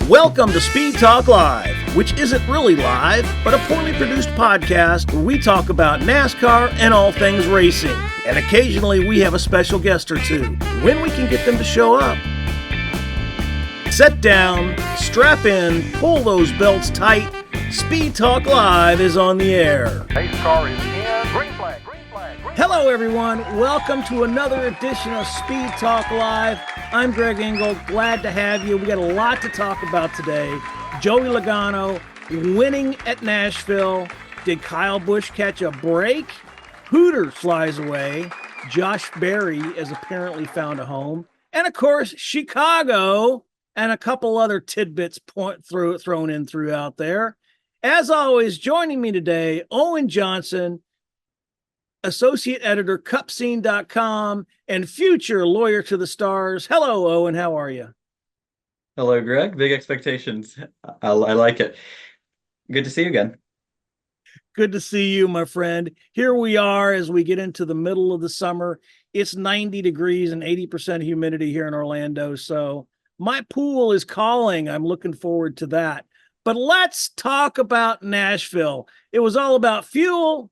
Welcome to Speed Talk Live, which isn't really live, but a poorly produced podcast where we talk about NASCAR and all things racing. And occasionally we have a special guest or two, when we can get them to show up. Sit down, strap in, pull those belts tight. Speed Talk Live is on the air. Pace car is in. Green flag, green flag, green flag. Hello everyone, welcome to another edition of Speed Talk Live. I'm Greg Engel, glad to have you. We got a lot to talk about today. Joey Logano winning at Nashville. Did Kyle Busch catch a break? Hooters flies away. Josh Berry has apparently found a home. And of course, Chicago and a couple other tidbits thrown in throughout there. As always, joining me today, Owen Johnson, associate editor, cupscene.com, and future lawyer to the stars. Hello, Owen. How are you? Hello, Greg. Big expectations. I like it. Good to see you again. Good to see you, my friend. Here we are as we get into the middle of the summer. It's 90 degrees and 80% humidity here in Orlando. So my pool is calling. I'm looking forward to that. But let's talk about Nashville. It was all about fuel,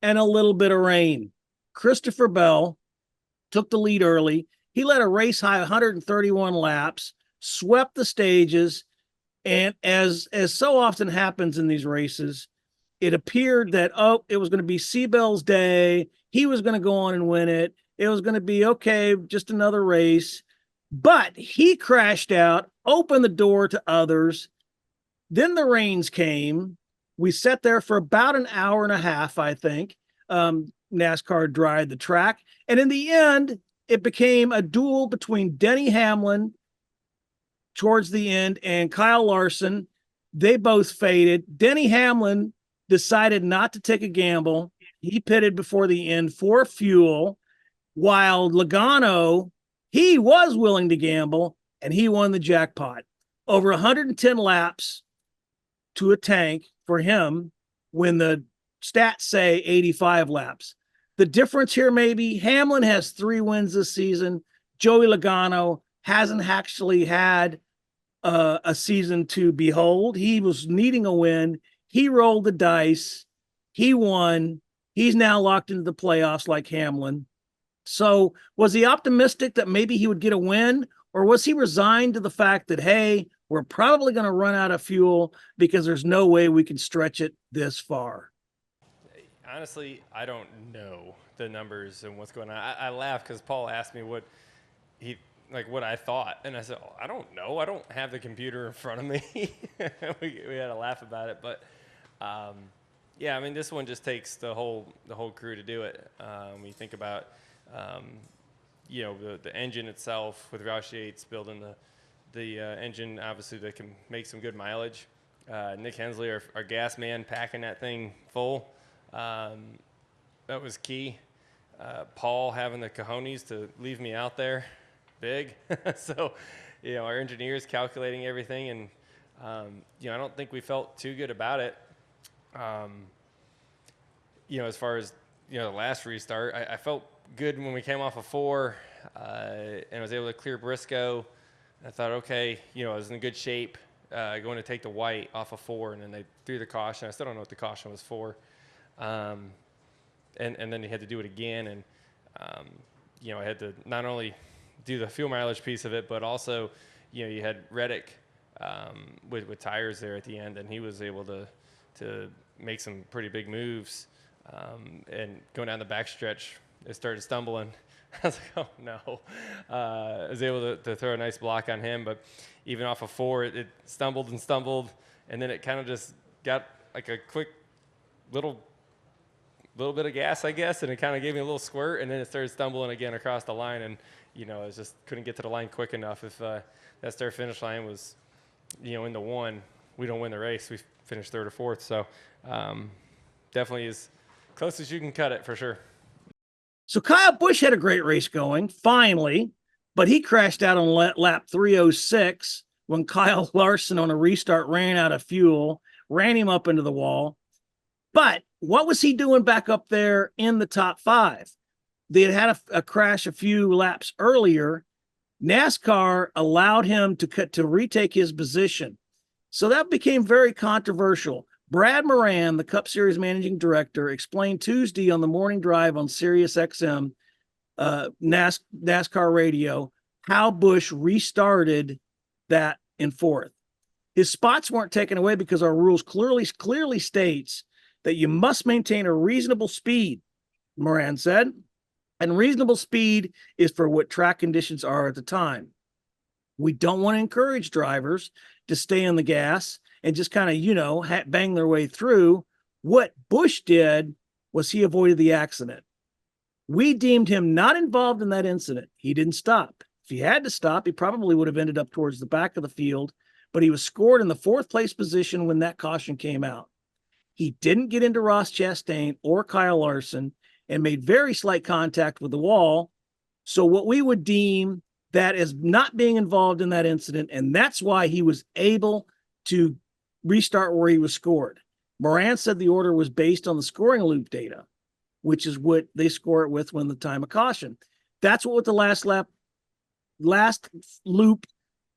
and a little bit of rain. Christopher Bell took the lead early. He led a race high 131 laps, swept the stages, and as so often happens in these races, it appeared that, it was going to be Seabell's day. He was going to go on and win it. It was going to be, okay, just another race. But he crashed out, opened the door to others. Then the rains came. We sat there for about an hour and a half, I think. NASCAR dried the track. And in the end, it became a duel between Denny Hamlin towards the end and Kyle Larson. They both faded. Denny Hamlin decided not to take a gamble. He pitted before the end for fuel, while Logano, he was willing to gamble, and he won the jackpot. Over 110 laps to a tank for him when the stats say 85 laps. The difference here maybe, Hamlin has 3 wins this season. Joey Logano hasn't actually had a season to behold. He was needing a win. He rolled the dice. He won. He's now locked into the playoffs like Hamlin. So was he optimistic that maybe he would get a win, or was he resigned to the fact that, hey, we're probably going to run out of fuel because there's no way we can stretch it this far? Honestly, I don't know the numbers and what's going on. I laugh because Paul asked me what I thought, and I said, I don't know. I don't have the computer in front of me. we had a laugh about it, but yeah, I mean, this one just takes the whole crew to do it. When you think about the engine itself with Roush Yates building the engine, obviously they can make some good mileage. Nick Hensley, our gas man, packing that thing full. That was key. Paul having the cojones to leave me out there, big. So, our engineers calculating everything, and I don't think we felt too good about it. As far as the last restart, I felt good when we came off of 4, and was able to clear Briscoe. I thought, okay, I was in good shape going to take the white off of 4, and then they threw the caution. I still don't know what the caution was for. And then you had to do it again, and I had to not only do the fuel mileage piece of it, but also you had Reddick with tires there at the end, and he was able to make some pretty big moves. And going down the backstretch, it started stumbling. I was like, oh no. I was able to throw a nice block on him, but even off of 4, it stumbled, and then it kind of just got like a quick little bit of gas, I guess, and it kind of gave me a little squirt, and then it started stumbling again across the line, and I just couldn't get to the line quick enough. If that start finish line was in the 1, we don't win the race. We finished 3rd or 4th, so definitely as close as you can cut it for sure. So Kyle Busch had a great race going, finally, but he crashed out on lap 306 when Kyle Larson on a restart ran out of fuel, ran him up into the wall. But what was he doing back up there in the top 5? They had a crash a few laps earlier, NASCAR allowed him to retake his position. So that became very controversial. Brad Moran, the Cup Series managing director, explained Tuesday on the morning drive on Sirius XM NASCAR radio how Busch restarted that in fourth. His spots weren't taken away because our rules clearly states that you must maintain a reasonable speed, Moran said. And reasonable speed is for what track conditions are at the time. We don't want to encourage drivers to stay on the gas and just kind of, bang their way through. What Busch did was he avoided the accident. We deemed him not involved in that incident. He didn't stop. If he had to stop, he probably would have ended up towards the back of the field, but he was scored in the fourth place position when that caution came out. He didn't get into Ross Chastain or Kyle Larson and made very slight contact with the wall. So what we would deem that as not being involved in that incident, and that's why he was able to restart where he was scored. Moran said the order was based on the scoring loop data, which is what they score it with when the time of caution. That's what the last loop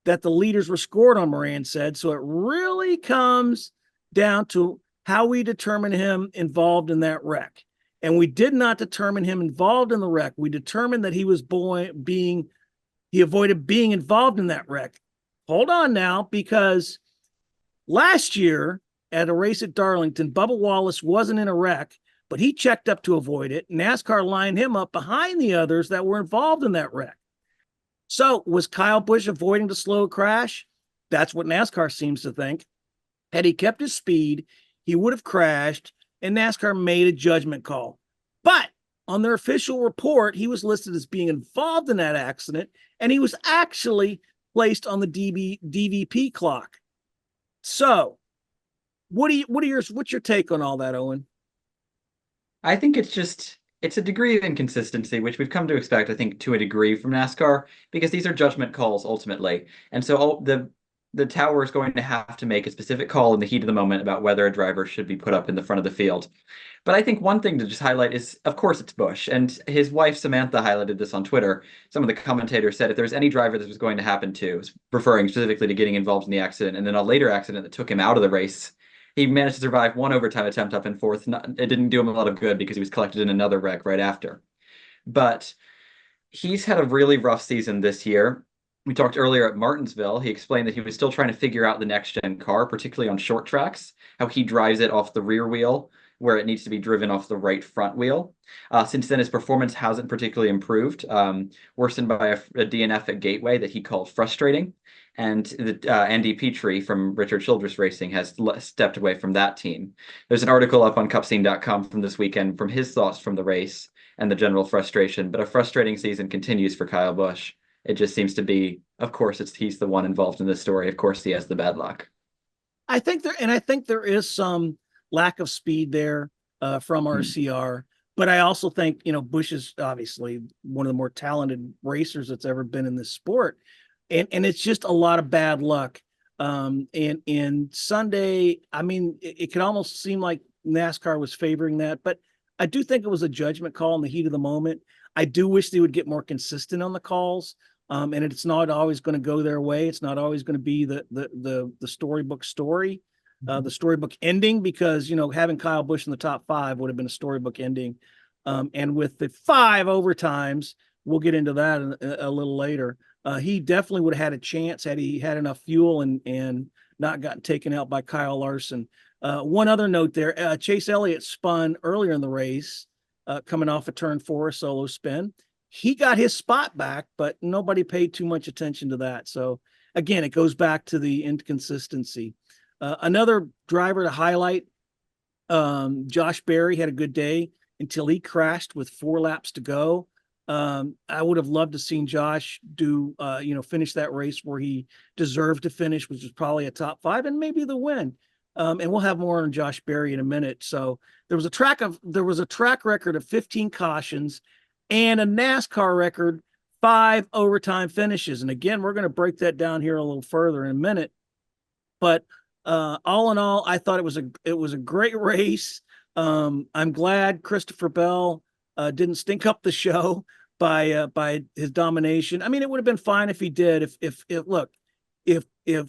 that the leaders were scored on, Moran said. So it really comes down to how we determine him involved in that wreck. And we did not determine him involved in the wreck. We determined that he avoided being involved in that wreck. Hold on now, because last year at a race at Darlington, Bubba Wallace wasn't in a wreck, but he checked up to avoid it. NASCAR lined him up behind the others that were involved in that wreck. So was Kyle Busch avoiding the slow crash? That's what NASCAR seems to think. Had he kept his speed, he would have crashed, and NASCAR made a judgment call. But on their official report, he was listed as being involved in that accident, and he was actually placed on the DVP clock. So, what's your take on all that, Owen? I think it's a degree of inconsistency, which we've come to expect, I think, to a degree from NASCAR, because these are judgment calls ultimately. And so the tower is going to have to make a specific call in the heat of the moment about whether a driver should be put up in the front of the field. But I think one thing to just highlight is, of course, it's Busch. And his wife, Samantha, highlighted this on Twitter. Some of the commentators said if there's any driver this was going to happen to, referring specifically to getting involved in the accident, and then a later accident that took him out of the race, he managed to survive one overtime attempt up in fourth. It didn't do him a lot of good because he was collected in another wreck right after. But he's had a really rough season this year. We talked earlier at Martinsville. He explained that he was still trying to figure out the next-gen car, particularly on short tracks, how he drives it off the rear wheel, where it needs to be driven off the right front wheel. Since then, his performance hasn't particularly improved, worsened by a DNF at Gateway that he called frustrating. And Andy Petrie from Richard Childress Racing has stepped away from that team. There's an article up on cupscene.com from this weekend from his thoughts from the race and the general frustration, but a frustrating season continues for Kyle Busch. It just seems to be, of course, he's the one involved in this story. Of course, he has the bad luck. I think there is some lack of speed there from RCR, but I also think, Busch is obviously one of the more talented racers that's ever been in this sport. And it's just a lot of bad luck. And Sunday, I mean, it could almost seem like NASCAR was favoring that, but I do think it was a judgment call in the heat of the moment. I do wish they would get more consistent on the calls. And it's not always going to go their way. It's not always going to be the storybook story, the storybook ending, because, having Kyle Busch in the top 5 would have been a storybook ending. And with the 5 overtimes, we'll get into that a little later. He definitely would have had a chance had he had enough fuel and not gotten taken out by Kyle Larson. One other note there, Chase Elliott spun earlier in the race, coming off a turn 4 solo spin. He got his spot back, but nobody paid too much attention to that. So again, it goes back to the inconsistency. Another driver to highlight, Josh Berry had a good day until he crashed with 4 laps to go. I would have loved to seen Josh finish that race where he deserved to finish, which was probably a top 5 and maybe the win. And we'll have more on Josh Berry in a minute. So there was a track record of 15 cautions and a NASCAR record 5 overtime finishes. And again, we're going to break that down here a little further in a minute. But all in all, I thought it was a great race. I'm glad Christopher Bell didn't stink up the show by his domination. I mean, it would have been fine if he did. If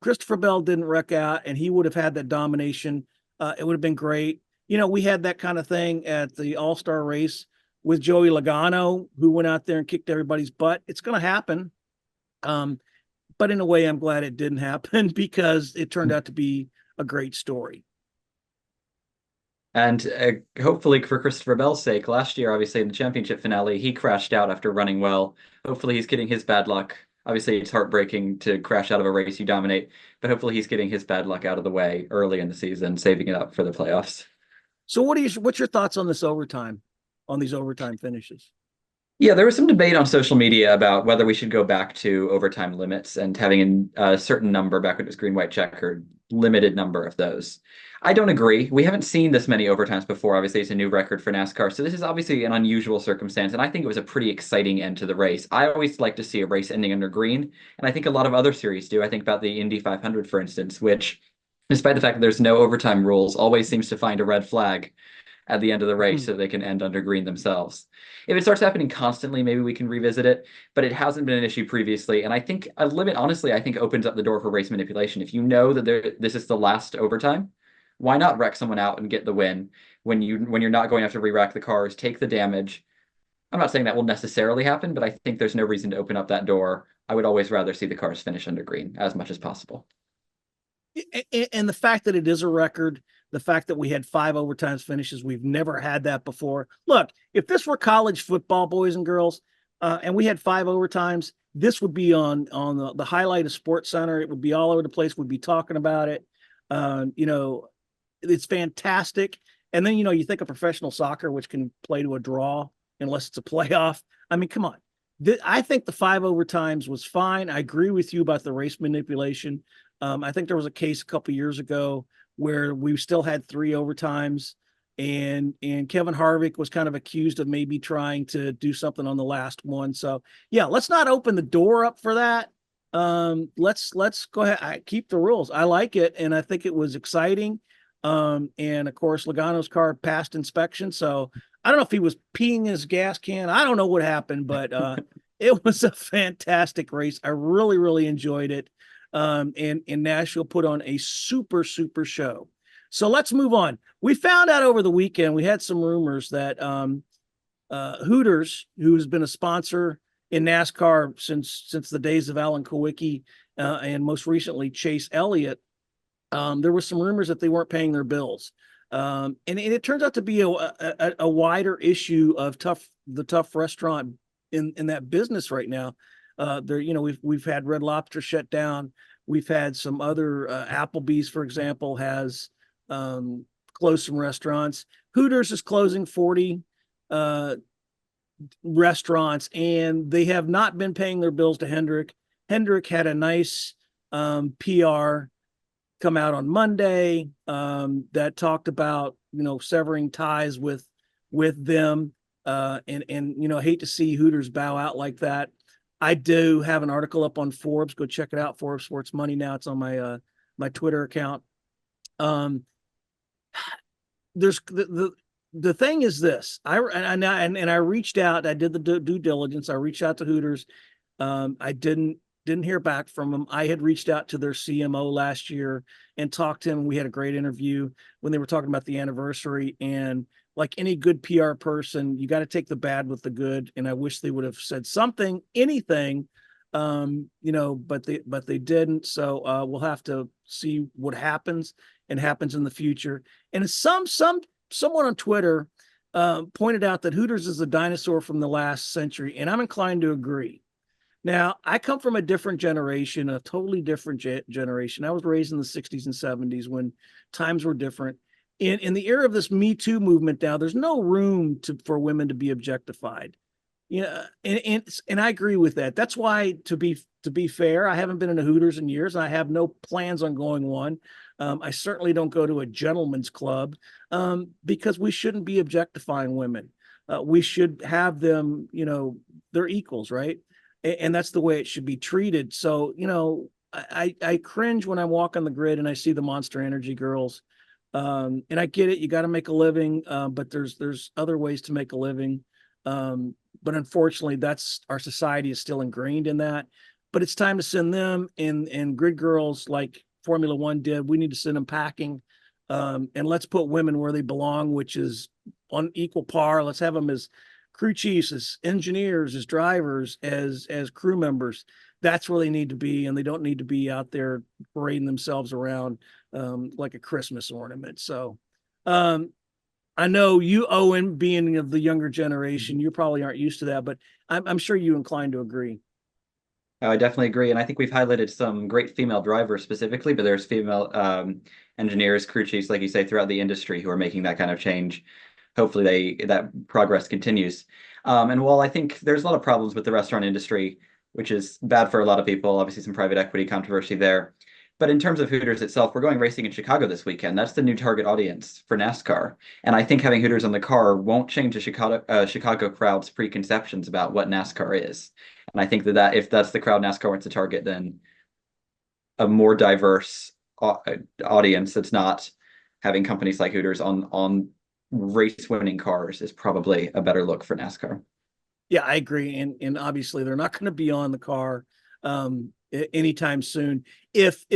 Christopher Bell didn't wreck out and he would have had that domination, it would have been great. We had that kind of thing at the All-Star race with Joey Logano, who went out there and kicked everybody's butt. It's going to happen. But in a way, I'm glad it didn't happen because it turned out to be a great story. And hopefully for Christopher Bell's sake, last year, obviously in the championship finale, he crashed out after running well. Hopefully he's getting his bad luck. Obviously, it's heartbreaking to crash out of a race you dominate, but hopefully he's getting his bad luck out of the way early in the season, saving it up for the playoffs. So what's your thoughts on these overtime finishes? Yeah, there was some debate on social media about whether we should go back to overtime limits and having a certain number, back when it was green, white, checkered, limited number of those. I don't agree. We haven't seen this many overtimes before. Obviously, it's a new record for NASCAR. So this is obviously an unusual circumstance. And I think it was a pretty exciting end to the race. I always like to see a race ending under green. And I think a lot of other series do. I think about the Indy 500, for instance, which, despite the fact that there's no overtime rules, always seems to find a red flag at the end of the race so they can end under green themselves. If it starts happening constantly, maybe we can revisit it, but it hasn't been an issue previously. And I think a limit, honestly, I think opens up the door for race manipulation. If you know that this is the last overtime, why not wreck someone out and get the win when you're not going to have to re-rack the cars, take the damage? I'm not saying that will necessarily happen, but I think there's no reason to open up that door. I would always rather see the cars finish under green as much as possible. And the fact that it is a record, the fact that we had 5 overtimes finishes, we've never had that before. Look, if this were college football, boys and girls, and we had 5 overtimes, this would be on the highlight of Sports Center. It would be all over the place. We'd be talking about it. It's fantastic. And then, you think of professional soccer, which can play to a draw unless it's a playoff. I mean, come on. I think the 5 overtimes was fine. I agree with you about the race manipulation. I think there was a case a couple years ago where we still had 3 overtimes, and Kevin Harvick was kind of accused of maybe trying to do something on the last one. So yeah, let's not open the door up for that. Let's go ahead. I keep the rules. I like it, and I think it was exciting. And of course, Logano's car passed inspection. So I don't know if he was peeing in his gas can. I don't know what happened, but it was a fantastic race. I really, really enjoyed it. And Nashville put on a super, super show. So let's move on. We found out over the weekend, we had some rumors that Hooters, who's been a sponsor in NASCAR since the days of Alan Kulwicki, and most recently Chase Elliott, there were some rumors that they weren't paying their bills. And it turns out to be a wider issue of the tough restaurant in that business right now. We've had Red Lobster shut down. We've had some other Applebee's, for example, has closed some restaurants. Hooters is closing 40 restaurants, and they have not been paying their bills to Hendrick. Hendrick had a nice PR come out on Monday that talked about severing ties with them, and I hate to see Hooters bow out like that. I do have an article up on Forbes. Go check it out. Forbes Sports Money. Now it's on my Twitter account. There's the thing is this. I reached out. I did the due diligence. I reached out to Hooters. I didn't hear back from them. I had reached out to their CMO last year and talked to him. We had a great interview when they were talking about the anniversary, and like any good PR person, you got to take the bad with the good. And I wish they would have said something, anything, but they didn't. So we'll have to see what happens in the future. And someone on Twitter pointed out that Hooters is a dinosaur from the last century, and I'm inclined to agree. Now, I come from a different generation, a totally different generation. I was raised in the 60s and 70s when times were different. In the era of this Me Too movement now, there's no room for women to be objectified. And I agree with that. That's why, to be fair, I haven't been in a Hooters in years. I have no plans on going one. I certainly don't go to a gentleman's club because we shouldn't be objectifying women. We should have them, they're equals, right? And that's the way it should be treated. So, I cringe when I walk on the grid and I see the Monster Energy girls. And I get it. You got to make a living, but there's other ways to make a living. But unfortunately, that's our society is still ingrained in that. But it's time to send them and grid girls like Formula One did. We need to send them packing, and let's put women where they belong, which is on equal par. Let's have them as crew chiefs, as engineers, as drivers, as crew members. That's where they need to be, and they don't need to be out there parading themselves around like a Christmas ornament. So, I know you, Owen, being of the younger generation, you probably aren't used to that, but I'm sure you inclined to agree. I definitely agree, and I think we've highlighted some great female drivers specifically, but there's female engineers, crew chiefs, like you say, throughout the industry who are making that kind of change. Hopefully, that progress continues. And while I think there's a lot of problems with the restaurant industry, which is bad for a lot of people, obviously some private equity controversy there. But in terms of Hooters itself, we're going racing in Chicago this weekend. That's the new target audience for NASCAR. And I think having Hooters on the car won't change the Chicago crowd's preconceptions about what NASCAR is. And I think that if that's the crowd NASCAR wants to target, then a more diverse audience that's not having companies like Hooters on race winning cars is probably a better look for NASCAR. Yeah, I agree, and obviously they're not going to be on the car anytime soon, if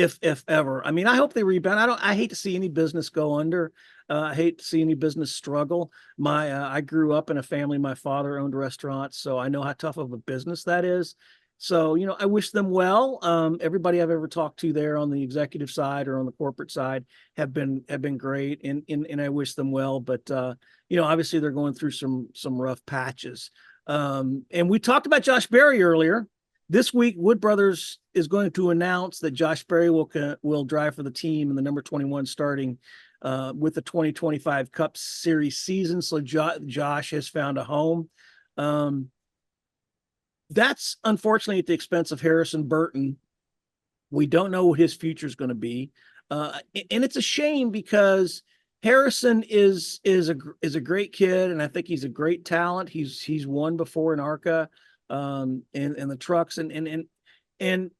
ever. I mean, I hope they rebound. I hate to see any business go under. I hate to see any business struggle. I grew up in a family. My father owned restaurants, so I know how tough of a business that is. So, I wish them well. Everybody I've ever talked to there on the executive side or on the corporate side have been great, and I wish them well. But obviously they're going through some rough patches. And we talked about Josh Berry earlier. This week, Wood Brothers is going to announce that Josh Berry will drive for the team in the number 21 starting with the 2025 Cup Series season. So Josh has found a home. That's unfortunately at the expense of Harrison Burton. We don't know what his future is going to be. And it's a shame because Harrison is a great kid, and I think he's a great talent. He's won before in ARCA, in the trucks, and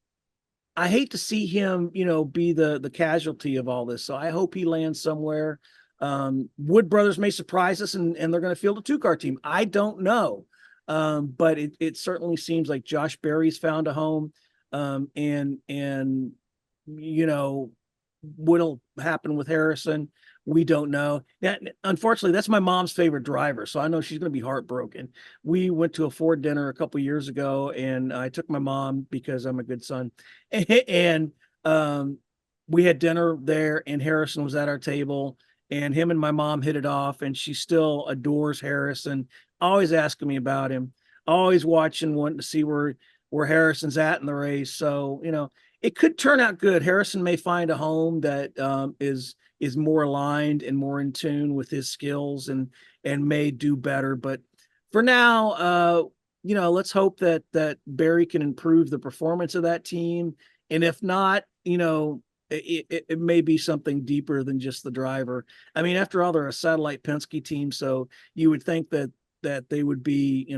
I hate to see him, be the casualty of all this. So I hope he lands somewhere. Wood Brothers may surprise us, and they're going to field a 2-car team. I don't know, but it certainly seems like Josh Berry's found a home, and what'll happen with Harrison, we don't know. Unfortunately, that's my mom's favorite driver, so I know she's going to be heartbroken. We went to a Ford dinner a couple years ago, and I took my mom because I'm a good son, and we had dinner there, and Harrison was at our table, and him and my mom hit it off, and she still adores Harrison, always asking me about him, always watching, wanting to see where Harrison's at in the race. So, it could turn out good. Harrison may find a home that is more aligned and more in tune with his skills and may do better. But for now, let's hope that Barry can improve the performance of that team. And if not, it may be something deeper than just the driver. I mean, after all, they're a satellite Penske team, so you would think that they would be,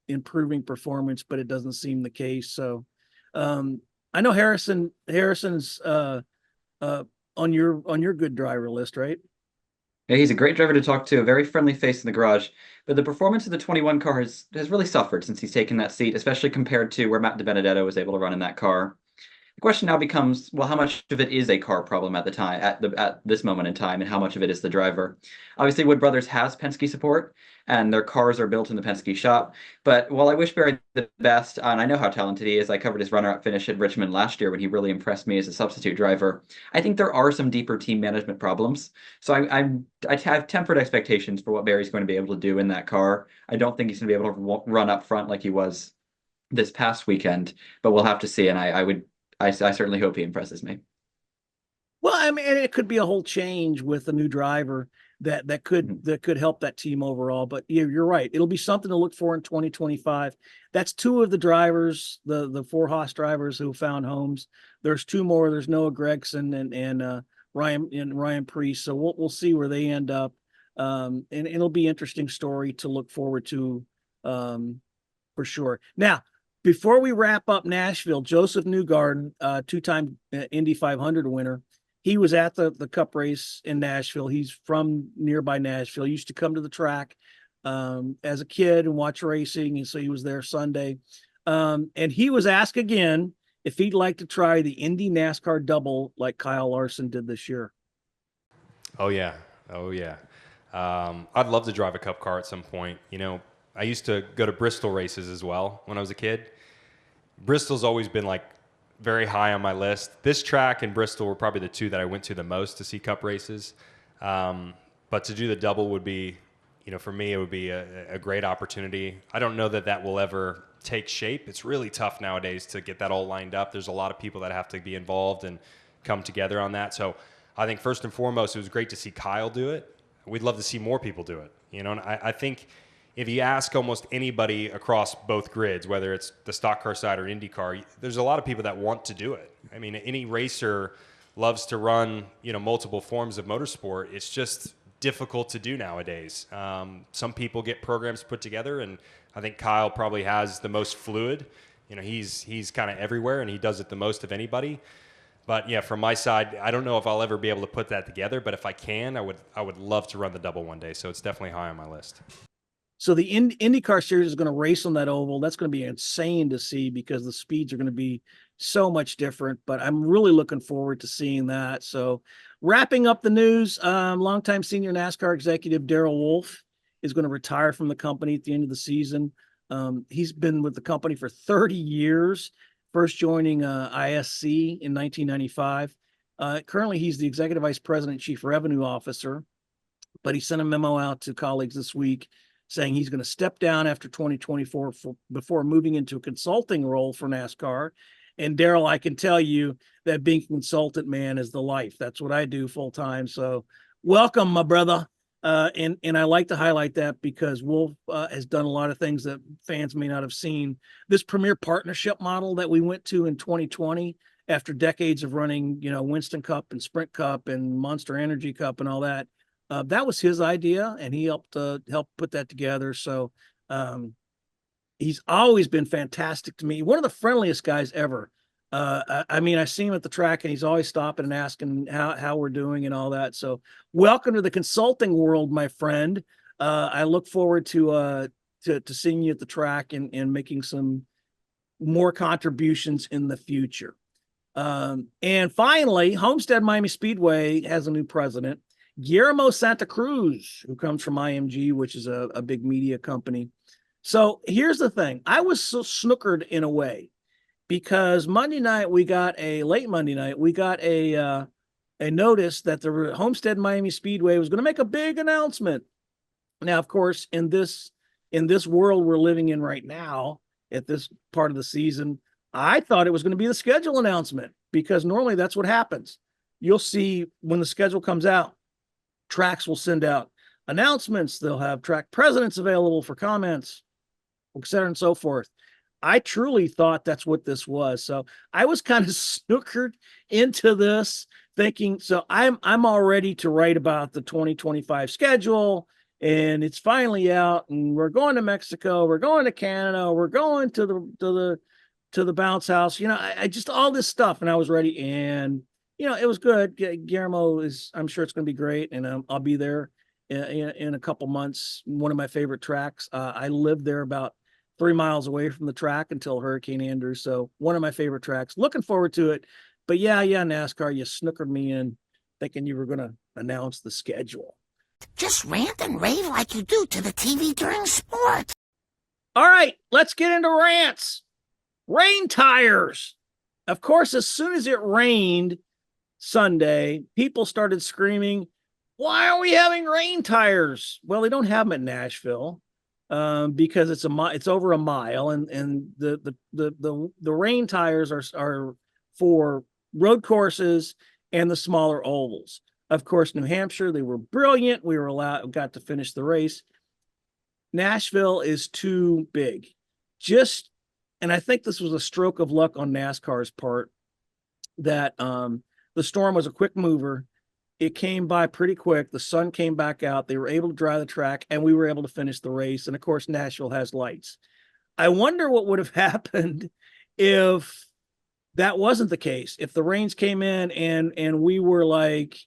improving performance, but it doesn't seem the case. So, I know Harrison's on your good driver list, right? Yeah, he's a great driver to talk to, a very friendly face in the garage. But the performance of the 21 car has really suffered since he's taken that seat, especially compared to where Matt DiBenedetto was able to run in that car. The question now becomes, well, how much of it is a car problem at this moment in time, and how much of it is the driver? Obviously, Wood Brothers has Penske support, and their cars are built in the Penske shop. But while I wish Barry the best, and I know how talented he is, I covered his runner-up finish at Richmond last year when he really impressed me as a substitute driver. I think there are some deeper team management problems. So I have tempered expectations for what Barry's going to be able to do in that car. I don't think he's going to be able to run up front like he was this past weekend, but we'll have to see. And I certainly hope he impresses me. Well, I mean, it could be a whole change with a new driver that could help that team overall. But yeah, you're right. It'll be something to look for in 2025. That's 2 of the drivers, the 4 Haas drivers who found homes. There's 2 more. There's Noah Gregson and Ryan Preece. So we'll see where they end up. And it'll be an interesting story to look forward to, for sure. Now, before we wrap up Nashville, Joseph Newgarden, 2-time Indy 500 winner, he was at the Cup race in Nashville. He's from nearby Nashville. He used to come to the track as a kid and watch racing. And so he was there Sunday. And he was asked again if he'd like to try the Indy NASCAR double like Kyle Larson did this year. Oh, yeah. Oh, yeah. I'd love to drive a Cup car at some point. You know, I used to go to Bristol races as well when I was a kid. Bristol's always been like very high on my list. This track and Bristol were probably the two that I went to the most to see Cup races. But to do the double would be, you know, for me, it would be a great opportunity. I don't know that will ever take shape. It's really tough nowadays to get that all lined up. There's a lot of people that have to be involved and come together on that. So I think first and foremost, it was great to see Kyle do it. We'd love to see more people do it. You know, and I think if you ask almost anybody across both grids, whether it's the stock car side or IndyCar, there's a lot of people that want to do it. I mean, any racer loves to run, you know, multiple forms of motorsport. It's just difficult to do nowadays. Some people get programs put together, and I think Kyle probably has the most fluid. You know, he's kind of everywhere, and he does it the most of anybody. But yeah, from my side, I don't know if I'll ever be able to put that together, but if I can, I would love to run the double one day. So it's definitely high on my list. So the IndyCar series is going to race on that oval. That's going to be insane to see because the speeds are going to be so much different, but I'm really looking forward to seeing that. So wrapping up the news, longtime senior NASCAR executive Darrell Wolf is going to retire from the company at the end of the season. He's been with the company for 30 years, first joining ISC in 1995. Currently, he's the executive vice president, chief revenue officer, but he sent a memo out to colleagues this week saying he's going to step down after 2024 before moving into a consulting role for NASCAR. And Darrell, I can tell you that being a consultant, man, is the life. That's what I do full time. So welcome, my brother. And I like to highlight that because Wolf has done a lot of things that fans may not have seen. This premier partnership model that we went to in 2020 after decades of running, you know, Winston Cup and Sprint Cup and Monster Energy Cup and all that. That was his idea, and he helped put that together. So he's always been fantastic to me. One of the friendliest guys ever. I mean, I see him at the track, and he's always stopping and asking how we're doing and all that. So welcome to the consulting world, my friend. I look forward to seeing you at the track and making some more contributions in the future. And finally, Homestead Miami Speedway has a new president. Guillermo Santa Cruz, who comes from IMG, which is a big media company. So here's the thing. I was so snookered in a way because Monday night, late Monday night, we got a notice that the Homestead Miami Speedway was going to make a big announcement. Now, of course, in this world we're living in right now, at this part of the season, I thought it was going to be the schedule announcement because normally that's what happens. You'll see when the schedule comes out, tracks will send out announcements. They'll have track presidents available for comments, et cetera, and so forth. I truly thought that's what this was. So I was kind of snookered into this thinking, so I'm all ready to write about the 2025 schedule, and it's finally out, and we're going to Mexico, we're going to Canada, we're going to the bounce house, you know, I just all this stuff, and I was ready, and you know, it was good. Guillermo I'm sure it's going to be great. And I'll be there in a couple months. One of my favorite tracks. I lived there about 3 miles away from the track until Hurricane Andrew. So one of my favorite tracks. Looking forward to it. But yeah, NASCAR, you snookered me in thinking you were going to announce the schedule. Just rant and rave like you do to the TV during sports. All right, let's get into rants. Rain tires. Of course, as soon as it rained Sunday, people started screaming, why are we having rain tires? Well, they don't have them at Nashville because it's over a mile, and the rain tires are for road courses and the smaller ovals. Of course, New Hampshire, they were brilliant. We got to finish the race. Nashville is too big. And I think this was a stroke of luck on NASCAR's part that the storm was a quick mover. It came by pretty quick. The sun came back out. They were able to dry the track, and we were able to finish the race. And of course, Nashville has lights. I wonder what would have happened if that wasn't the case. If the rains came in and we were like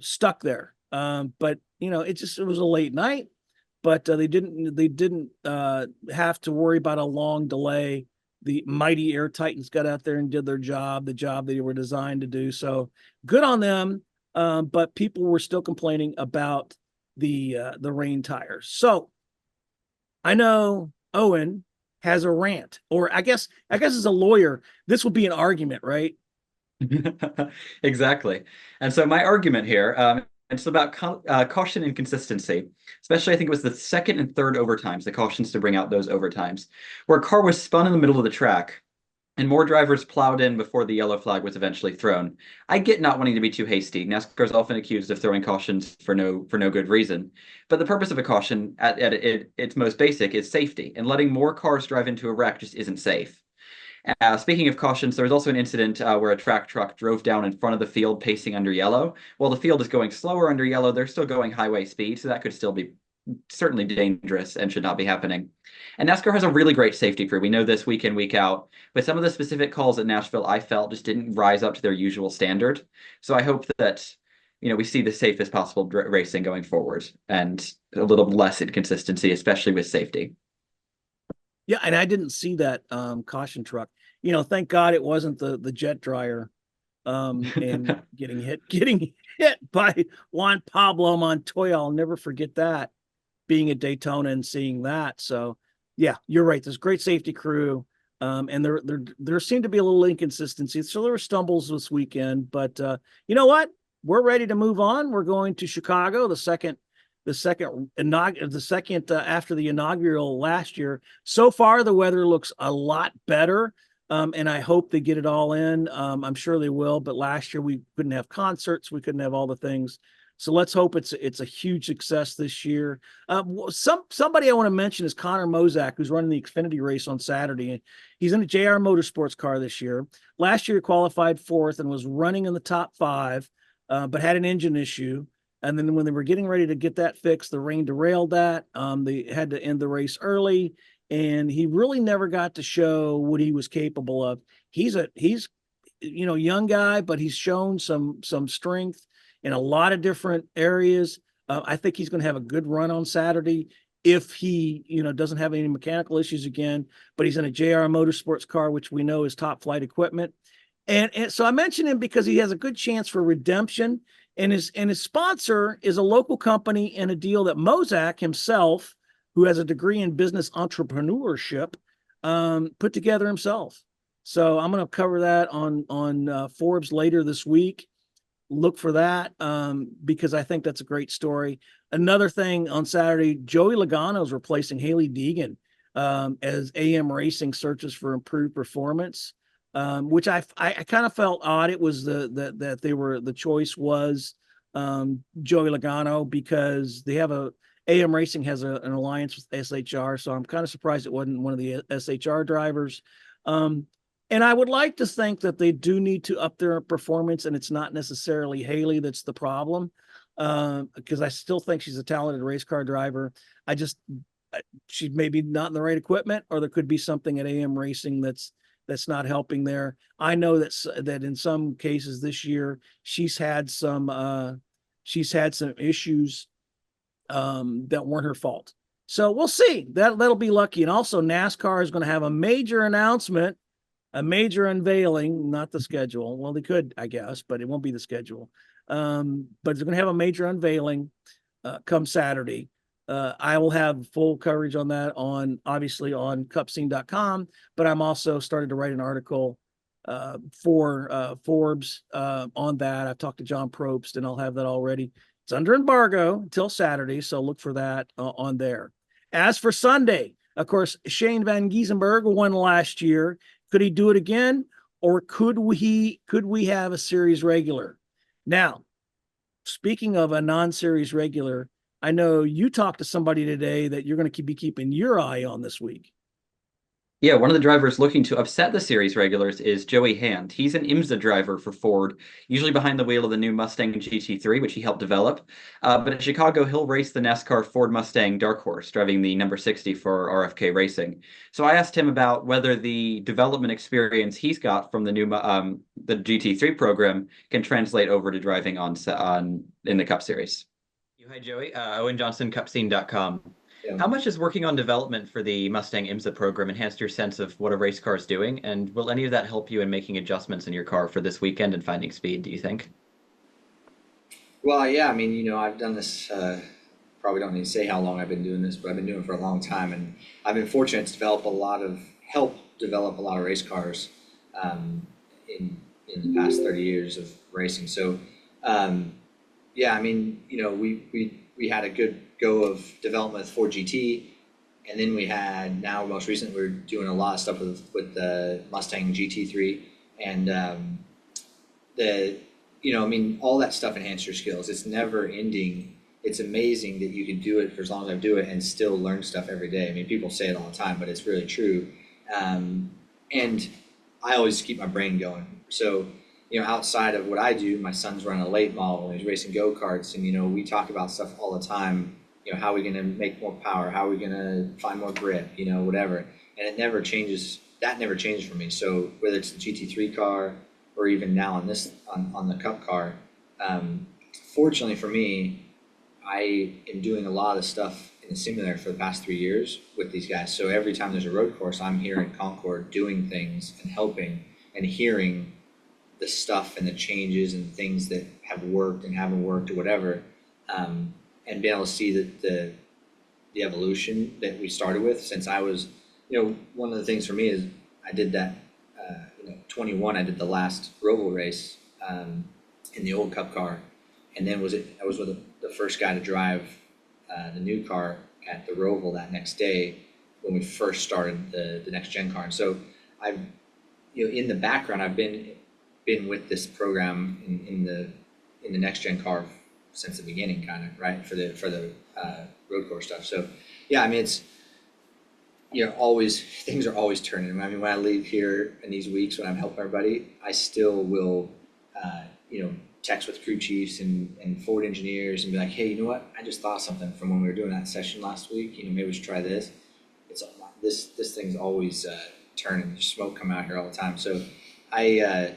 stuck there. But you know, it was a late night. but they didn't have to worry about a long delay. The mighty Air Titans got out there and did their job, the job they were designed to do. So good on them. But people were still complaining about the rain tires. So I know Owen has a rant, or I guess as a lawyer, this will be an argument, right? Exactly. And so my argument here, it's about caution and consistency. Especially, I think it was the second and third overtimes, the cautions to bring out those overtimes, where a car was spun in the middle of the track and more drivers plowed in before the yellow flag was eventually thrown. I get not wanting to be too hasty. NASCAR is often accused of throwing cautions for no good reason. But the purpose of a caution at its most basic is safety, and letting more cars drive into a wreck just isn't safe. Speaking of cautions, there was also an incident where a track truck drove down in front of the field pacing under yellow. While the field is going slower under yellow, they're still going highway speed, so that could still be certainly dangerous and should not be happening. And NASCAR has a really great safety crew. We know this week in, week out. But some of the specific calls at Nashville, I felt, just didn't rise up to their usual standard. So I hope that we see the safest possible racing going forward and a little less inconsistency, especially with safety. Yeah, and I didn't see that caution truck. Thank God it wasn't the jet dryer and getting hit by Juan Pablo Montoya. I'll never forget that, being at Daytona and seeing that. So yeah, you're right. There's a great safety crew. And there seemed to be a little inconsistency. So there were stumbles this weekend, but you know what? We're ready to move on. We're going to Chicago, the second after the inaugural last year. So far, the weather looks a lot better. And I hope they get it all in. I'm sure they will. But last year we couldn't have concerts. We couldn't have all the things. So let's hope it's a huge success this year. Somebody I want to mention is Connor Mozak, who's running the Xfinity race on Saturday. He's in a JR Motorsports car this year. Last year, he qualified fourth and was running in the top five, but had an engine issue. And then when they were getting ready to get that fixed, the rain derailed that. They had to end the race early, and he really never got to show what he was capable of. He's young guy, but he's shown some strength in a lot of different areas. I think he's going to have a good run on Saturday if he, doesn't have any mechanical issues again. But he's in a JR Motorsports car, which we know is top flight equipment. And so I mention him because he has a good chance for redemption. And his sponsor is a local company and a deal that Mozak himself, who has a degree in business entrepreneurship, put together himself. So I'm going to cover that on Forbes later this week. Look for that because I think that's a great story. Another thing on Saturday, Joey Logano is replacing Haley Deegan as AM Racing searches for improved performance. Which I kind of felt odd. It was the choice was Joey Logano because they have AM Racing has an alliance with SHR, so I'm kind of surprised it wasn't one of the SHR drivers. And I would like to think that they do need to up their performance, and it's not necessarily Haley that's the problem, because I still think she's a talented race car driver. She's maybe not in the right equipment, or there could be something at AM Racing that's not helping there. I know that in some cases this year she's had some issues that weren't her fault. So we'll see. That'll be lucky. And also NASCAR is going to have a major announcement, a major unveiling, not the schedule. Well, they could, I guess, but it won't be the schedule. But they're going to have a major unveiling come Saturday. I will have full coverage on that obviously on cupscene.com, but I'm also started to write an article for Forbes on that. I've talked to John Probst and I'll have that all ready. It's under embargo until Saturday, so look for that on there. As for Sunday, of course, Shane Van Giesenberg won last year. Could he do it again, or could we have a series regular? Now, speaking of a non-series regular, I know you talked to somebody today that you're going to be keeping your eye on this week. Yeah, one of the drivers looking to upset the series regulars is Joey Hand. He's an IMSA driver for Ford, usually behind the wheel of the new Mustang GT3, which he helped develop. But at Chicago, he'll race the NASCAR Ford Mustang Dark Horse, driving the number 60 for RFK Racing. So I asked him about whether the development experience he's got from the new the GT3 program can translate over to driving in the Cup Series. Hi, Joey. Owen Johnson, cupscene.com. How much has working on development for the Mustang IMSA program enhanced your sense of what a race car is doing? And will any of that help you in making adjustments in your car for this weekend and finding speed, do you think? Well, yeah, I mean, I've done this, probably don't need to say how long I've been doing this, but I've been doing it for a long time. And I've been fortunate to help develop a lot of race cars in the past 30 years of racing. So, yeah, I mean, we had a good go of development with Ford GT. And then now most recently, we're doing a lot of stuff with the Mustang GT3. And I mean, all that stuff enhances your skills. It's never ending. It's amazing that you can do it for as long as I do it and still learn stuff every day. I mean, people say it all the time, but it's really true. And I always keep my brain going. So, outside of what I do, my son's running a late model and he's racing go-karts, and, we talk about stuff all the time. How are we going to make more power? How are we going to find more grip? Whatever. And it never changes. That never changes for me. So whether it's the GT3 car or even now on the Cup car, fortunately for me, I am doing a lot of stuff in the simulator for the past 3 years with these guys. So every time there's a road course, I'm here in Concord doing things and helping and hearing the stuff and the changes and things that have worked and haven't worked or whatever, and being able to see the evolution that we started with since I was, one of the things for me is I did that, 21, I did the last Roval race in the old Cup car, and then I was with the first guy to drive the new car at the Roval that next day when we first started the next gen car. And so I've, in the background, I've been with this program in the next gen car since the beginning, kind of, right, for the road course stuff. So yeah, I mean, it's things are always turning. I mean, when I leave here in these weeks when I'm helping everybody, I still will text with crew chiefs and Ford engineers and be like, hey, you know what, I just thought something from when we were doing that session last week, maybe we should try this. It's this thing's always turning. There's smoke coming out here all the time. So I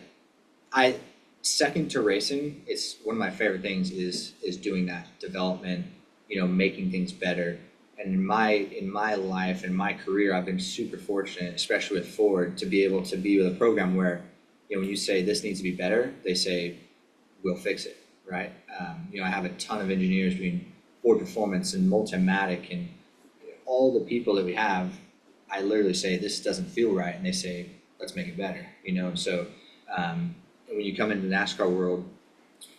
second to racing, it's one of my favorite things is doing that development, making things better. And in my life, in my career, I've been super fortunate, especially with Ford, to be able to be with a program where, when you say this needs to be better, they say, we'll fix it, right? I have a ton of engineers between Ford Performance and Multimatic and all the people that we have. I literally say, this doesn't feel right. And they say, let's make it better, So when you come into the NASCAR world,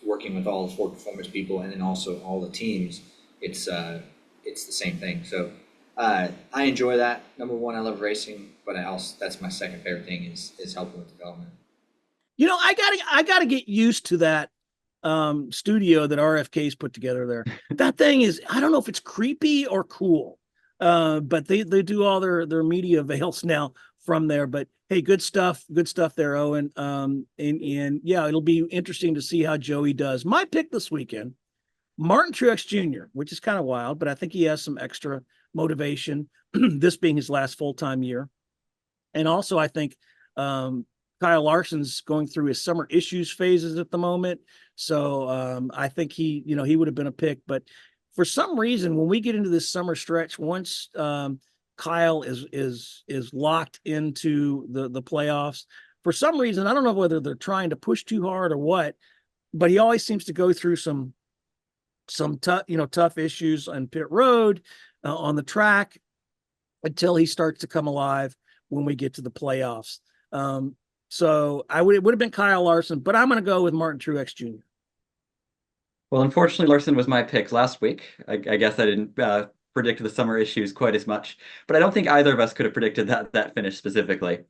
working with all the Ford Performance people and then also all the teams, it's the same thing. So I enjoy that. Number one, I love racing, but that's my second favorite thing is helping with development. I gotta get used to that studio that RFK's put together there. That thing is, I don't know if it's creepy or cool, but they do all their media avails now from there. But hey, good stuff there, Owen. And yeah, it'll be interesting to see how Joey does. My pick this weekend, Martin Truex Jr., which is kind of wild, but I think he has some extra motivation, this being his last full-time year. And also, I think Kyle Larson's going through his summer issues phases at the moment. So I think he would have been a pick. But for some reason, when we get into this summer stretch, once Kyle is locked into the playoffs, for some reason, I don't know whether they're trying to push too hard or what, but he always seems to go through some tough issues on pit road, on the track, until he starts to come alive when we get to the playoffs. So it would have been Kyle Larson, but I'm going to go with Martin Truex Jr. Well, unfortunately, Larson was my pick last week. I guess I didn't predict the summer issues quite as much, but I don't think either of us could have predicted that finish specifically.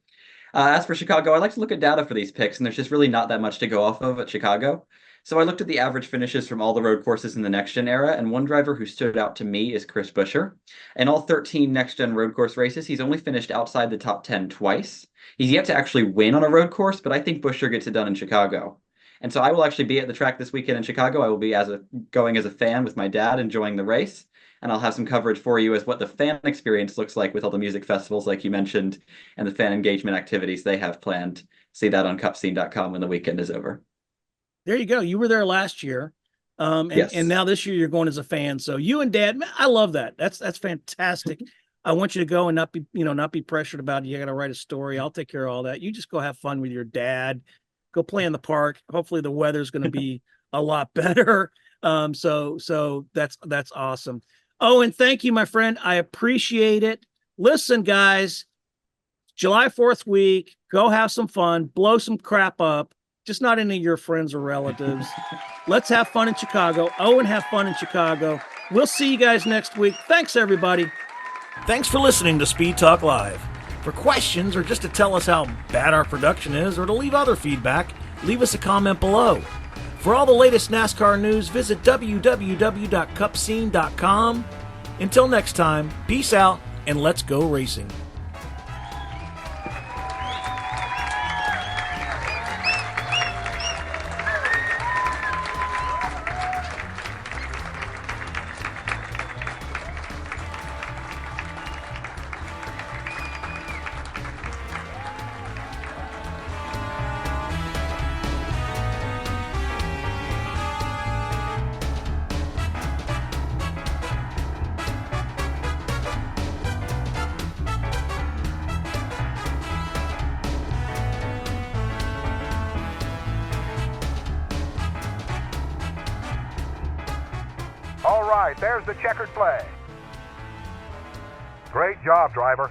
As for Chicago, I like to look at data for these picks, and there's just really not that much to go off of at Chicago. So I looked at the average finishes from all the road courses in the next-gen era, and one driver who stood out to me is Chris Buescher. In all 13 next-gen road course races, he's only finished outside the top 10 twice. He's yet to actually win on a road course, but I think Buescher gets it done in Chicago. And so I will actually be at the track this weekend in Chicago. I will be going as a fan with my dad, enjoying the race. And I'll have some coverage for you as what the fan experience looks like with all the music festivals, like you mentioned, and the fan engagement activities they have planned. See that on cupscene.com when the weekend is over. There you go. You were there last year. Yes. And now this year you're going as a fan. So you and Dad, man, I love that. That's fantastic. I want you to go and not be pressured about it. You got to write a story. I'll take care of all that. You just go have fun with your dad. Go play in the park. Hopefully the weather's going to be a lot better. So that's awesome. Owen, thank you, my friend. I appreciate it. Listen, guys, July 4th week, go have some fun, blow some crap up, just not any of your friends or relatives. Let's have fun in Chicago. Owen, have fun in Chicago. We'll see you guys next week. Thanks, everybody. Thanks for listening to Speed Talk Live. For questions or just to tell us how bad our production is or to leave other feedback, leave us a comment below. For all the latest NASCAR news, visit www.cupscene.com. Until next time, peace out and let's go racing. All right, there's the checkered flag. Great job, driver.